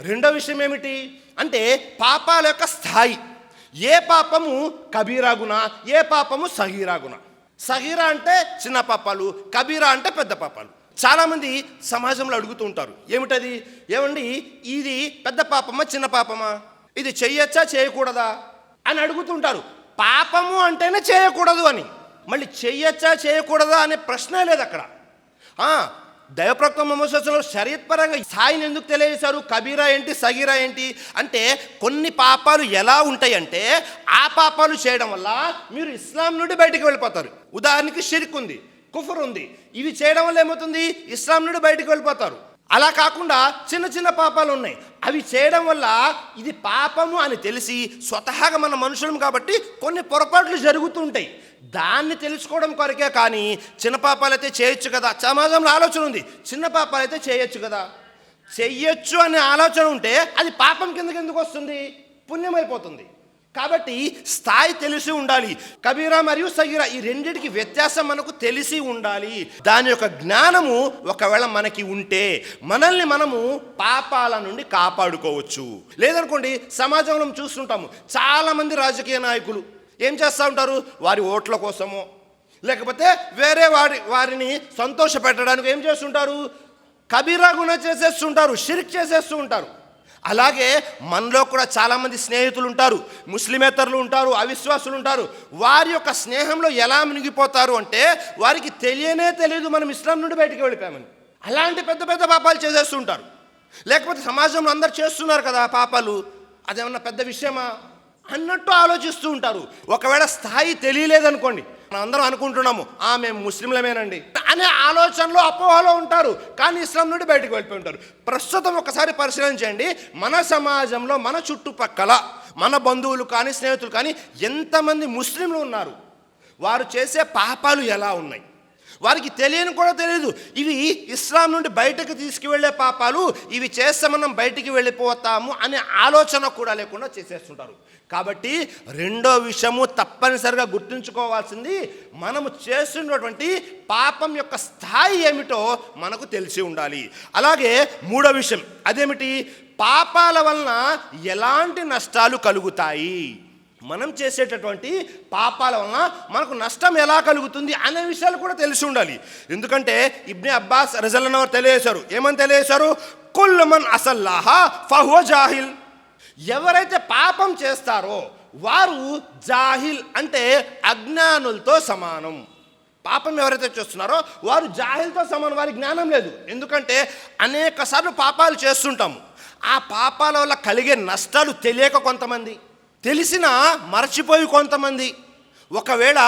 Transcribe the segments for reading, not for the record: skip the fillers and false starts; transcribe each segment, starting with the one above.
రెండో విషయం ఏమిటి అంటే పాపాల యొక్క స్థాయి. ఏ పాపము కబీరా గునా, ఏ పాపము సగీరా గునా. సగీరా అంటే చిన్న పాపాలు, కబీరా అంటే పెద్ద పాపాలు. చాలామంది సమాజంలో అడుగుతూ ఉంటారు, ఏమిటది, ఏమండి ఇది పెద్ద పాపమా చిన్న పాపమా, ఇది చెయ్యొచ్చా చేయకూడదా అని అడుగుతుంటారు. పాపము అంటేనే చేయకూడదు అని, మళ్ళీ చెయ్యొచ్చా చేయకూడదా అనే ప్రశ్నే లేదు అక్కడ. దైవప్రవక్త ముహమ్మద్ సల్లల్లాహు అలైహి వసల్లం షరియత్ పరంగా స్థాయిని ఎందుకు తెలియజేశారు? కబీరా ఏంటి, సగీరా ఏంటి అంటే కొన్ని పాపాలు ఎలా ఉంటాయంటే ఆ పాపాలు చేయడం వల్ల మీరు ఇస్లాం నుండి బయటికి వెళ్ళిపోతారు. ఉదాహరణకి షిర్క్ ఉంది, కుఫర్ ఉంది, ఇవి చేయడం వల్ల ఏమవుతుంది, ఇస్లాం నుండి బయటికి వెళ్ళిపోతారు. అలా కాకుండా చిన్న చిన్న పాపాలు ఉన్నాయి, అవి చేయడం వల్ల ఇది పాపము అని తెలిసి స్వతహాగా మన మనుషులం కాబట్టి కొన్ని పొరపాట్లు జరుగుతుంటాయి. దాన్ని తెలుసుకోవడం కొరకే కానీ చిన్న పాపాలైతే చేయొచ్చు కదా, సమాజంలో ఆలోచన ఉంది, చిన్న పాపాలైతే చేయొచ్చు కదా, చెయ్యొచ్చు అనే ఆలోచన ఉంటే అది పాపం కిందకి ఎందుకు వస్తుంది, పుణ్యమైపోతుంది. కాబట్టి స్థాయి తెలిసి ఉండాలి. కబీరా మరియు సగీరా ఈ రెండిటికి వ్యత్యాసం మనకు తెలిసి ఉండాలి. దాని యొక్క జ్ఞానము ఒకవేళ మనకి ఉంటే మనల్ని మనము పాపాల నుండి కాపాడుకోవచ్చు. లేదనుకోండి, సమాజంలో చూస్తుంటాము చాలామంది రాజకీయ నాయకులు ఏం చేస్తూ ఉంటారు, వారి ఓట్ల కోసమో లేకపోతే వేరే వారిని సంతోష పెట్టడానికి ఏం చేస్తుంటారు, కబీరా గునా చేసేస్తుంటారు, షిర్క్ చేసేస్తూ ఉంటారు. అలాగే మనలో కూడా చాలామంది స్నేహితులు ఉంటారు, ముస్లిమేతరులు ఉంటారు, అవిశ్వాసులు ఉంటారు. వారి యొక్క స్నేహంలో ఎలా మునిగిపోతారు అంటే వారికి తెలియదు మనం ఇస్లాం నుండి బయటికి వెళ్ళిపోయామని. అలాంటి పెద్ద పెద్ద పాపాలు చేసేస్తుంటారు. లేకపోతే సమాజంలో అందరు చేస్తున్నారు కదా పాపాలు, అదేమన్నా పెద్ద విషయమా అన్నట్టు ఆలోచిస్తూ ఉంటారు. ఒకవేళ స్థాయి తెలియలేదనుకోండి, మనం అందరం అనుకుంటున్నాము మేము ముస్లింలమేనండి అనే ఆలోచనలో అపోహలో ఉంటారు, కానీ ఇస్లాం నుండి బయటకు వెళ్ళిపోయి ఉంటారు. ప్రస్తుతం ఒకసారి పరిశీలించండి, మన సమాజంలో మన చుట్టుపక్కల మన బంధువులు కానీ స్నేహితులు కానీ ఎంతమంది ముస్లింలు ఉన్నారు, వారు చేసే పాపాలు ఎలా ఉన్నాయి, వారికి తెలియని కూడా తెలియదు. ఇవి ఇస్లాం నుండి బయటకు తీసుకువెళ్ళే పాపాలు, ఇవి చేస్తే మనం బయటికి వెళ్ళిపోతాము అనే ఆలోచన కూడా లేకుండా చేసేస్తుంటారు. కాబట్టి రెండో విషయము తప్పనిసరిగా గుర్తుంచుకోవాల్సింది, మనము చేస్తున్నటువంటి పాపం యొక్క స్థాయి ఏమిటో మనకు తెలిసి ఉండాలి. అలాగే మూడో విషయం అదేమిటి, పాపాల వలన ఎలాంటి నష్టాలు కలుగుతాయి, మనం చేసేటటువంటి పాపాల వలన మనకు నష్టం ఎలా కలుగుతుంది అనే విషయాలు కూడా తెలిసి ఉండాలి. ఎందుకంటే ఇబ్నే అబ్బాస్ రజల్లాహు అన్హు తెలియజేశారు, ఏమని తెలియజేశారు, కుల్ మన్ అసల్లాహ ఫహువ జాహిల్. ఎవరైతే పాపం చేస్తారో వారు జాహిల్ అంటే అజ్ఞానులతో సమానం. పాపం ఎవరైతే చేస్తున్నారో వారు జాహిల్తో సమానం, వారికి జ్ఞానం లేదు. ఎందుకంటే అనేక సార్లు పాపాలు చేస్తుంటాము, ఆ పాపాల వల్ల కలిగే నష్టాలు తెలియక కొంతమంది, తెలిసినా మర్చిపోయి కొంతమంది, ఒకవేళ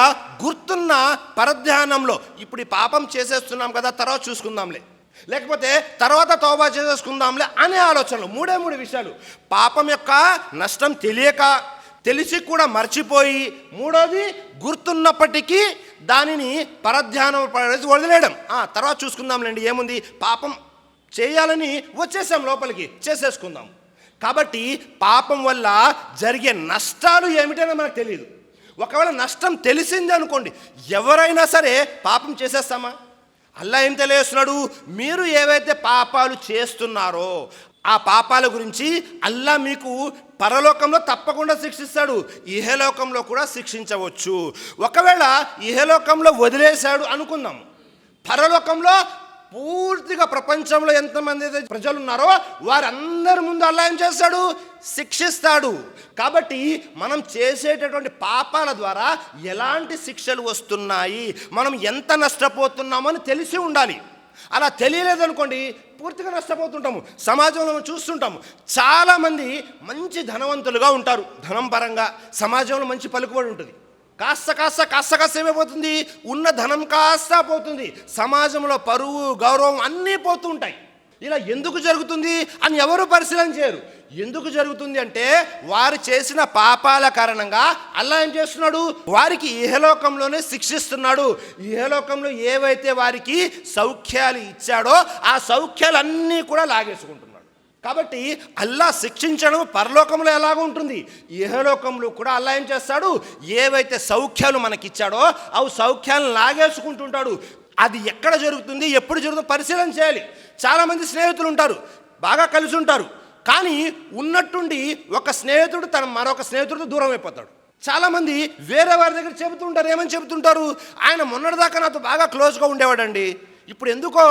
గుర్తున్న పరధ్యానంలో ఇప్పుడు ఈ పాపం చేసేస్తున్నాం కదా తర్వాత చూసుకుందాంలే, లేకపోతే తర్వాత తౌబా చేసేసుకుందాంలే అనే ఆలోచనలు. మూడు విషయాలు, పాపం యొక్క నష్టం తెలియక, తెలిసి కూడా మర్చిపోయి, మూడోది గుర్తున్నప్పటికీ దానిని పరధ్యానం వదిలేయడం, తర్వాత చూసుకుందాంలేండి ఏముంది, పాపం చేయాలని వచ్చేసాం లోపలికి, చేసేసుకుందాం. కాబట్టి పాపం వల్ల జరిగే నష్టాలు ఏమిటైనా మనకు తెలియదు. ఒకవేళ నష్టం తెలిసింది అనుకోండి, ఎవరైనా సరే పాపం చేసేస్తామా? అల్లా ఏం తెలియజేస్తున్నాడు, మీరు ఏవైతే పాపాలు చేస్తున్నారో ఆ పాపాల గురించి అల్లా మీకు పరలోకంలో తప్పకుండా శిక్షిస్తాడు, ఇహలోకంలో కూడా శిక్షించవచ్చు. ఒకవేళ ఇహలోకంలో వదిలేశాడు అనుకుందాం, పరలోకంలో పూర్తిగా ప్రపంచంలో ఎంతమంది అయితే ప్రజలు ఉన్నారో వారందరి ముందు అల్లా ఏం చేస్తాడు, శిక్షిస్తాడు. కాబట్టి మనం చేసేటటువంటి పాపాల ద్వారా ఎలాంటి శిక్షలు వస్తున్నాయి, మనం ఎంత నష్టపోతున్నామో అని తెలిసి ఉండాలి. అలా తెలియలేదనుకోండి పూర్తిగా నష్టపోతుంటాము. సమాజంలో మనం చూస్తుంటాము, చాలామంది మంచి ధనవంతులుగా ఉంటారు, ధనం పరంగా సమాజంలో మంచి పలుకుబడి ఉంటుంది, కాస్త ఏమైపోతుంది, ఉన్న ధనం కాస్త పోతుంది, సమాజంలో పరువు గౌరవం అన్నీ పోతూ ఉంటాయి. ఇలా ఎందుకు జరుగుతుంది అని ఎవరు పరిశీలన చేయరు. ఎందుకు జరుగుతుంది అంటే వారు చేసిన పాపాల కారణంగా అల్లా ఏం చేస్తున్నాడు, వారికి ఇహలోకంలోనే శిక్షిస్తున్నాడు. ఇహలోకంలో ఏవైతే వారికి సౌఖ్యాలు ఇచ్చాడో ఆ సౌఖ్యాలన్నీ కూడా లాగేసుకుంటున్నాడు. కాబట్టి అల్లా శిక్షించడం పరలోకంలో ఎలాగో ఉంటుంది, ఇహలోకంలో కూడా అల్లా ఏం చేస్తాడు, ఏవైతే సౌఖ్యాలు మనకిచ్చాడో అవి సౌఖ్యాలను లాగేసుకుంటుంటాడు. అది ఎక్కడ జరుగుతుంది, ఎప్పుడు జరుగుతుందో పరిశీలన చేయాలి. చాలామంది స్నేహితులు ఉంటారు, బాగా కలిసి ఉంటారు, కానీ ఉన్నట్టుండి ఒక స్నేహితుడు తన మరొక స్నేహితుడితో దూరం అయిపోతాడు. చాలామంది వేరే వారి దగ్గర చెబుతుంటారు. ఏమని చెబుతుంటారు? ఆయన మొన్నటిదాకా నాతో బాగా క్లోజ్గా ఉండేవాడండి, ఇప్పుడు ఎందుకో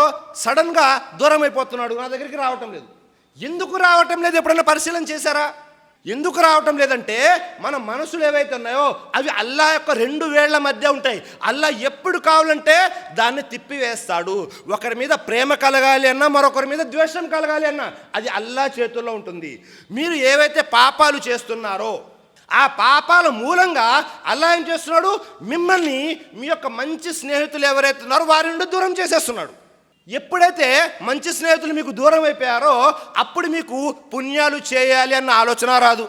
సడన్గా దూరం అయిపోతున్నాడు, నా దగ్గరికి రావటం లేదు. ఎందుకు రావటం లేదు ఎప్పుడైనా పరిశీలన చేశారా? ఎందుకు రావటం లేదంటే మన మనసులు ఏవైతే ఉన్నాయో అవి అల్లా యొక్క 2 వేళ్ల మధ్య ఉంటాయి. అల్లా ఎప్పుడు కావాలంటే దాన్ని తిప్పివేస్తాడు. ఒకరి మీద ప్రేమ కలగాలి అన్నా, మరొకరి మీద ద్వేషం కలగాలి అన్నా అది అల్లా చేతుల్లో ఉంటుంది. మీరు ఏవైతే పాపాలు చేస్తున్నారో ఆ పాపాల మూలంగా అల్లా ఏం చేస్తున్నాడు? మిమ్మల్ని మీ యొక్క మంచి స్నేహితులు ఎవరైతే ఉన్నారో వారి నుండి దూరం చేసేస్తున్నాడు. ఎప్పుడైతే మంచి స్నేహితులు మీకు దూరం అయిపోయారో అప్పుడు మీకు పుణ్యాలు చేయాలి అన్న ఆలోచన రాదు.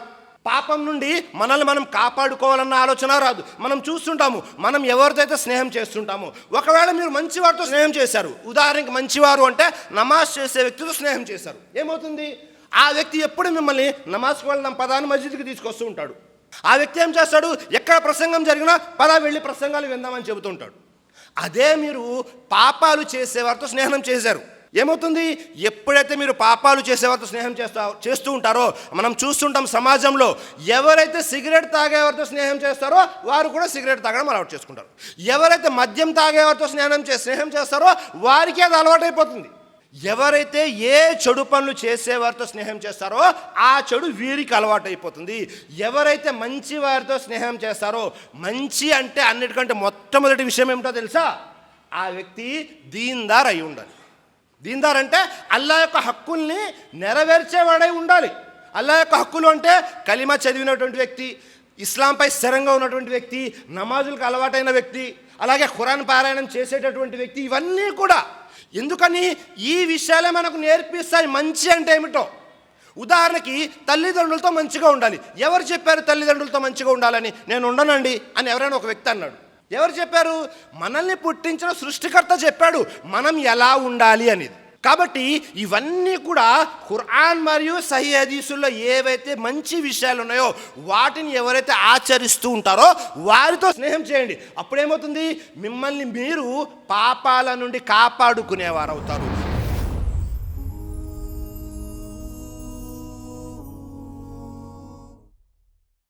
పాపం నుండి మనల్ని మనం కాపాడుకోవాలన్న ఆలోచన రాదు. మనం చూస్తుంటాము, మనం ఎవరితో అయితే స్నేహం చేస్తుంటామో, ఒకవేళ మీరు మంచివారితో స్నేహం చేశారు, ఉదాహరణకి మంచివారు అంటే నమాజ్ చేసే వ్యక్తితో స్నేహం చేశారు, ఏమవుతుంది? ఆ వ్యక్తి ఎప్పుడు మిమ్మల్ని నమాజ్కి వెళ్దాం పదాన్ని మస్జిద్కి తీసుకొస్తూ ఉంటాడు. ఆ వ్యక్తి ఏం చేస్తాడు? ఎక్కడ ప్రసంగం జరిగినా పదా వెళ్ళి ప్రసంగాలు విందామని చెబుతూ ఉంటాడు. అదే మీరు పాపాలు చేసేవారితో స్నేహం చేశారు, ఏమవుతుంది? ఎప్పుడైతే మీరు పాపాలు చేసేవారితో స్నేహం చేస్తూ ఉంటారో, మనం చూస్తుంటాం సమాజంలో ఎవరైతే సిగరెట్ తాగేవారితో స్నేహం చేస్తారో వారు కూడా సిగరెట్ తాగడం అలవాటు చేసుకుంటారు. ఎవరైతే మద్యం తాగేవారితో స్నేహం చేస్తారో వారికి అది అలవాటైపోతుంది. ఎవరైతే ఏ చెడు పనులు చేసేవారితో స్నేహం చేస్తారో ఆ చెడు వీరికి అలవాటు అయిపోతుంది. ఎవరైతే మంచి వారితో స్నేహం చేస్తారో, మంచి అంటే అన్నిటికంటే మొట్టమొదటి విషయం ఏమిటో తెలుసా? ఆ వ్యక్తి దీన్దార్ అయి ఉండాలి. దీన్దార్ అంటే అల్లా యొక్క హక్కుల్ని నెరవేర్చేవాడై ఉండాలి. అల్లా యొక్క హక్కులు అంటే కలిమా చదివినటువంటి వ్యక్తి, ఇస్లాంపై స్థిరంగా ఉన్నటువంటి వ్యక్తి, నమాజులకు అలవాటైన వ్యక్తి, అలాగే ఖురాన్ పారాయణం చేసేటటువంటి వ్యక్తి, ఇవన్నీ కూడా. ఎందుకని? ఈ విషయాలే మనకు నేర్పిస్తాయి మంచి అంటే ఏమిటో. ఉదాహరణకి తల్లిదండ్రులతో మంచిగా ఉండాలి. ఎవరు చెప్పారు తల్లిదండ్రులతో మంచిగా ఉండాలని? నేను ఉండనండి అని ఎవరైనా ఒక వ్యక్తి అన్నాడు. ఎవరు చెప్పారు? మనల్ని పుట్టించిన సృష్టికర్త చెప్పాడు మనం ఎలా ఉండాలి అనేది. కాబట్టి ఇవన్నీ కూడా ఖురాన్ మరియు సహీ హదీసుల్లో ఏవైతే మంచి విషయాలు ఉన్నాయో వాటిని ఎవరైతే ఆచరిస్తూ ఉంటారో వారితో స్నేహం చేయండి. అప్పుడేమవుతుంది? మిమ్మల్ని మీరు పాపాల నుండి కాపాడుకునేవారు అవుతారు.